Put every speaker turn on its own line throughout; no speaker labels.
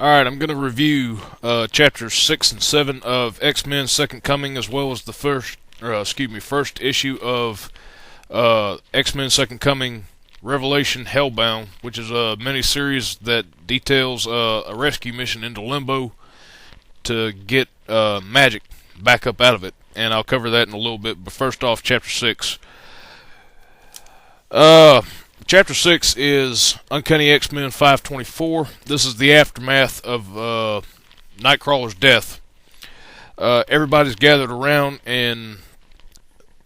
Alright, I'm going to review chapters 6 and 7 of X-Men Second Coming, as well as the first issue of X-Men Second Coming Revelation Hellbound, which is a miniseries that details a rescue mission into Limbo to get magic back up out of it. And I'll cover that in a little bit, but first off, chapter 6. Chapter 6 is Uncanny X-Men 524. This is the aftermath of Nightcrawler's death. Everybody's gathered around, and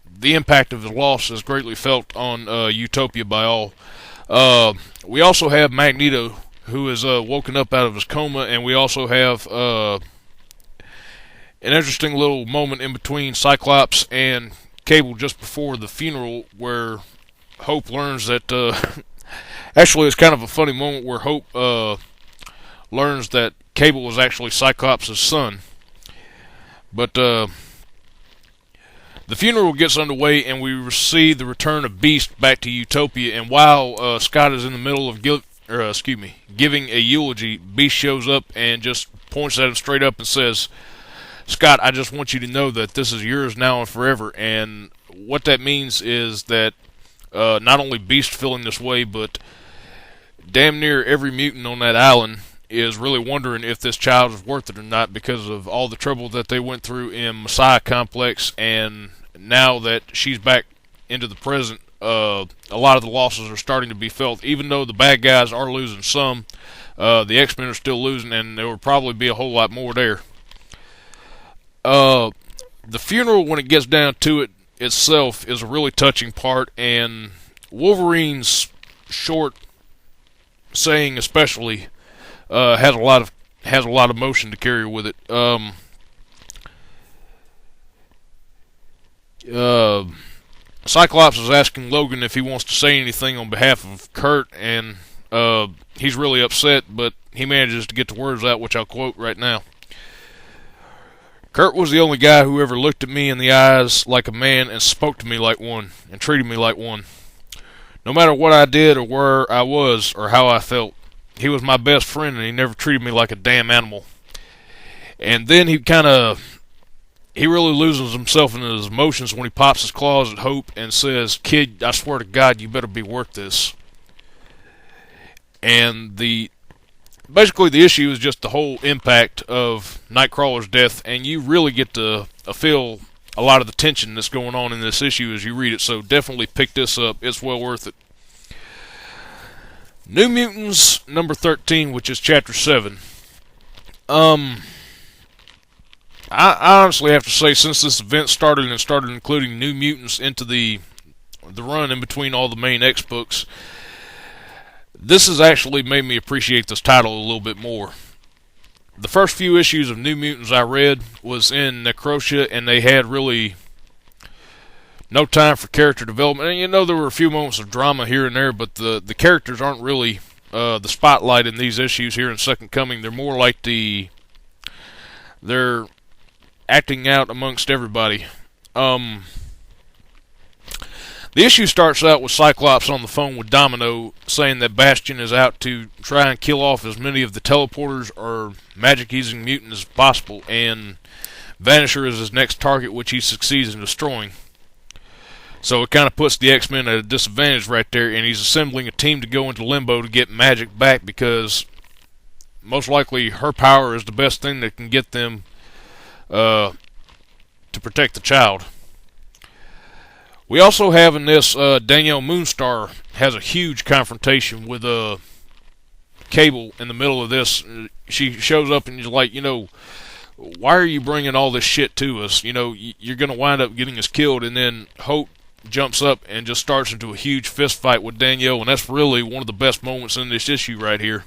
the impact of the loss is greatly felt on Utopia by all. We also have Magneto, who is woken up out of his coma, and we also have an interesting little moment in between Cyclops and Cable just before the funeral, where Hope learns that, actually it's kind of a funny moment where Hope learns that Cable was actually Cyclops' son. But the funeral gets underway, and we see the return of Beast back to Utopia. And while Scott is in the middle of giving a eulogy, Beast shows up and just points at him straight up and says, "Scott, I just want you to know that this is yours now and forever." And what that means is that not only Beast feeling this way, but damn near every mutant on that island is really wondering if this child is worth it or not, because of all the trouble that they went through in Messiah Complex, and now that she's back into the present, a lot of the losses are starting to be felt. Even though the bad guys are losing some, the X-Men are still losing, and there will probably be a whole lot more there. The funeral, when it gets down to it itself, is a really touching part, and Wolverine's short saying especially has a lot of emotion to carry with it. Cyclops is asking Logan if he wants to say anything on behalf of Kurt, and he's really upset, but he manages to get the words out, which I'll quote right now. "Kurt was the only guy who ever looked at me in the eyes like a man and spoke to me like one, and treated me like one. No matter what I did or where I was or how I felt, he was my best friend, and he never treated me like a damn animal." And then he really loses himself in his emotions when he pops his claws at Hope and says, "Kid, I swear to God, you better be worth this." And basically the issue is just the whole impact of Nightcrawler's death, and you really get to feel a lot of the tension that's going on in this issue as you read it, so definitely pick this up. It's well worth it. New Mutants number 13, which is chapter 7. I honestly have to say, since this event started and started including New Mutants into the run in between all the main X books, this has actually made me appreciate this title a little bit more. The first few issues of New Mutants I read was in Necrotia, and they had really no time for character development. And there were a few moments of drama here and there, but the characters aren't really the spotlight in these issues here in Second Coming. They're more like they're acting out amongst everybody. The issue starts out with Cyclops on the phone with Domino, saying that Bastion is out to try and kill off as many of the teleporters or magic-using mutants as possible, and Vanisher is his next target, which he succeeds in destroying. So it kind of puts the X-Men at a disadvantage right there, and he's assembling a team to go into Limbo to get magic back, because most likely her power is the best thing that can get them to protect the child. We also have in this, Danielle Moonstar has a huge confrontation with Cable in the middle of this. She shows up and is like, "Why are you bringing all this shit to us? You're going to wind up getting us killed." And then Hope jumps up and just starts into a huge fist fight with Danielle, and that's really one of the best moments in this issue right here.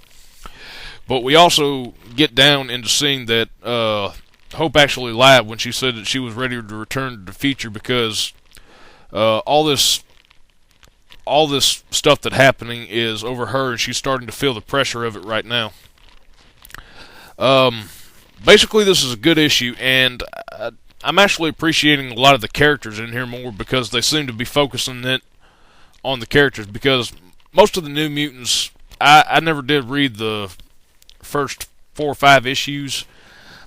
But we also get down into seeing that Hope actually lied when she said that she was ready to return to the future, because all this stuff that's happening is over her, and she's starting to feel the pressure of it right now. Basically, this is a good issue, and I'm actually appreciating a lot of the characters in here more, because they seem to be focusing on the characters. Because most of the New Mutants, I never did read the first 4 or 5 issues.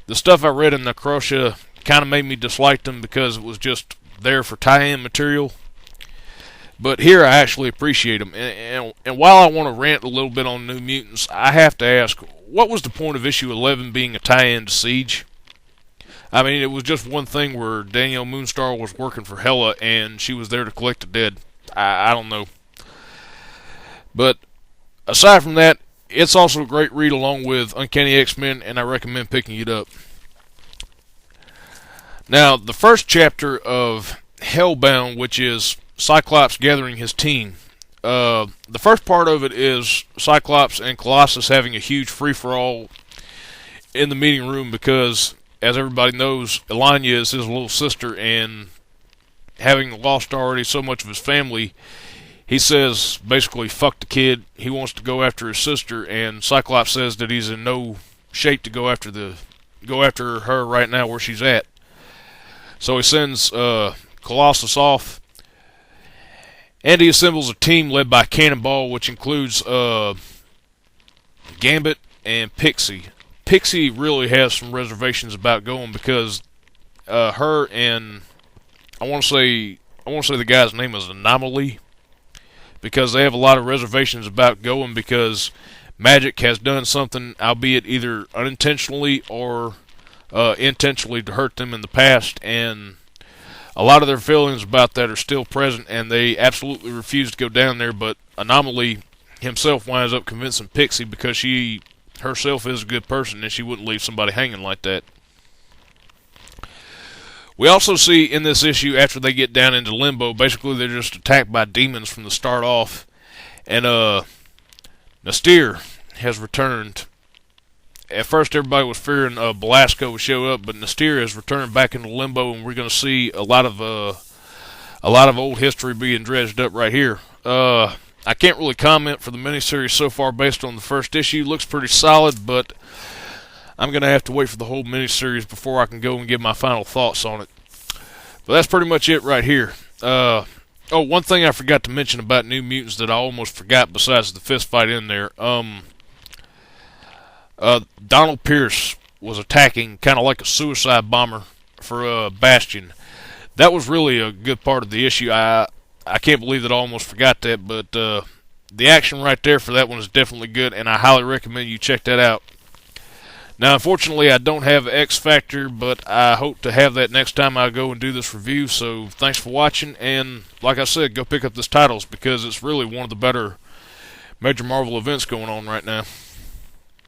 The stuff I read in Necrosha kind of made me dislike them because it was just there for tie-in material. But here I actually appreciate them. And while I want to rant a little bit on New Mutants, I have to ask, what was the point of issue 11 being a tie-in to Siege? I mean, it was just one thing where Danielle Moonstar was working for Hela and she was there to collect the dead. I don't know. But aside from that, it's also a great read along with Uncanny X-Men, and I recommend picking it up. Now, the first chapter of Hellbound, which is Cyclops gathering his team. The first part of it is Cyclops and Colossus having a huge free-for-all in the meeting room because, as everybody knows, Elanya is his little sister, and having lost already so much of his family, he says, basically, fuck the kid. He wants to go after his sister, and Cyclops says that he's in no shape to go after her right now where she's at. So he sends Colossus off, and he assembles a team led by Cannonball, which includes Gambit and Pixie. Pixie really has some reservations about going because her and I want to say the guy's name is Anomaly, because they have a lot of reservations about going because Magic has done something, albeit either unintentionally or intentionally, to hurt them in the past, and a lot of their feelings about that are still present, and they absolutely refuse to go down there. But Anomaly himself winds up convincing Pixie because she herself is a good person and she wouldn't leave somebody hanging like that. We also see in this issue, after they get down into Limbo, basically they're just attacked by demons from the start off, and Nastir has returned. At first everybody was fearing Belasco would show up, but Nastir has returned back into Limbo, and we're going to see a lot of old history being dredged up right here. I can't really comment for the miniseries so far based on the first issue. Looks pretty solid, but I'm going to have to wait for the whole miniseries before I can go and give my final thoughts on it. But that's pretty much it right here. One thing I forgot to mention about New Mutants that I almost forgot besides the fist fight in there. Donald Pierce was attacking kind of like a suicide bomber for Bastion. That was really a good part of the issue. I can't believe that I almost forgot that, but the action right there for that one is definitely good, and I highly recommend you check that out. Now, unfortunately, I don't have X Factor, but I hope to have that next time I go and do this review, so thanks for watching, and like I said, go pick up this titles because it's really one of the better major Marvel events going on right now.